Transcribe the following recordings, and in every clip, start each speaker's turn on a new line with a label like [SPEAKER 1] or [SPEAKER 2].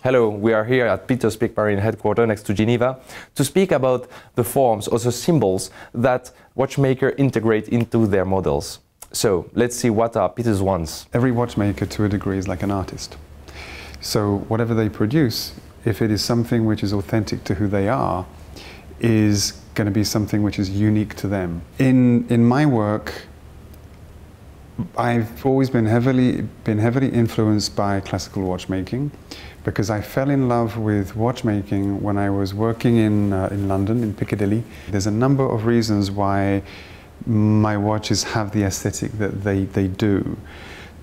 [SPEAKER 1] Hello, we are here at Beetle Speake-Marin headquarters next to Geneva to speak about the forms or the symbols that watchmakers integrate into their models. So let's see what are Peter's ones.
[SPEAKER 2] Every watchmaker to a degree is like an artist. So whatever they produce, if it is something which is authentic to who they are, is going to be something which is unique to them. In my work, I've always been heavily influenced by classical watchmaking, because I fell in love with watchmaking when I was working in London, in Piccadilly. There's a number of reasons why my watches have the aesthetic that they do.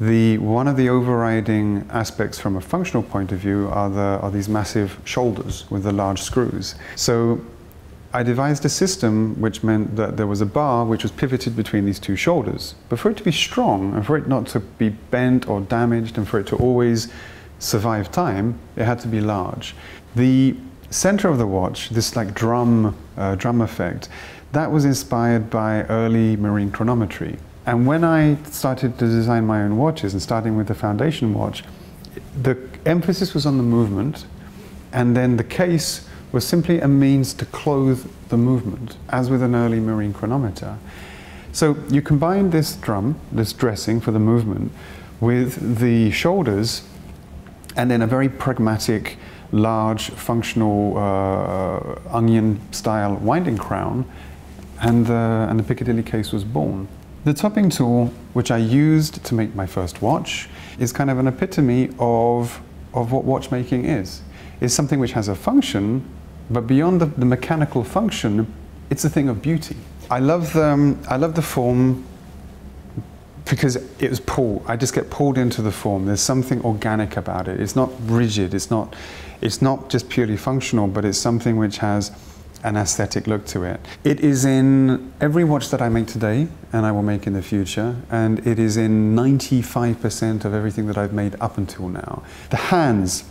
[SPEAKER 2] One of the overriding aspects from a functional point of view are these massive shoulders with the large screws. So I devised a system which meant that there was a bar which was pivoted between these two shoulders. But for it to be strong, and for it not to be bent or damaged, and for it to always survive time, it had to be large. The center of the watch, this like drum effect, that was inspired by early marine chronometry. And when I started to design my own watches, and starting with the foundation watch, the emphasis was on the movement, and then the case was simply a means to clothe the movement, as with an early marine chronometer. So you combine this drum, this dressing for the movement, with the shoulders, and then a very pragmatic, large, functional onion-style winding crown, and the Piccadilly case was born. The topping tool, which I used to make my first watch, is kind of an epitome of what watchmaking is. It's something which has a function, but beyond the mechanical function, it's a thing of beauty. I love the form because it was pulled. I just get pulled into the form. There's something organic about it. It's not rigid. It's not just purely functional, but it's something which has an aesthetic look to it. It is in every watch that I make today, and I will make in the future, and it is in 95% of everything that I've made up until now. The hands.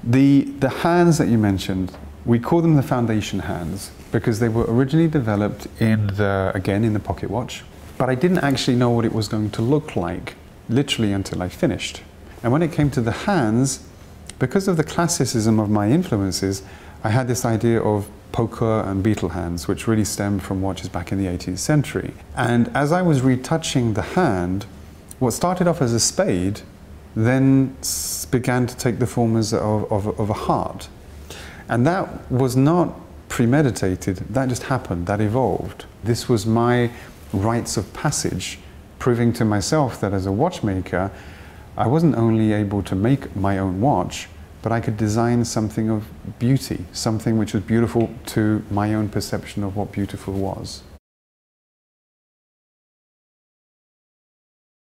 [SPEAKER 2] The hands that you mentioned, we call them the foundation hands because they were originally developed in the pocket watch. But I didn't actually know what it was going to look like, literally until I finished. And when it came to the hands, because of the classicism of my influences, I had this idea of poker and Beetle hands, which really stemmed from watches back in the 18th century. And as I was retouching the hand, what started off as a spade then began to take the form of a heart. And that was not premeditated, that just happened, that evolved. This was my rites of passage, proving to myself that as a watchmaker, I wasn't only able to make my own watch, but I could design something of beauty, something which was beautiful to my own perception of what beautiful was.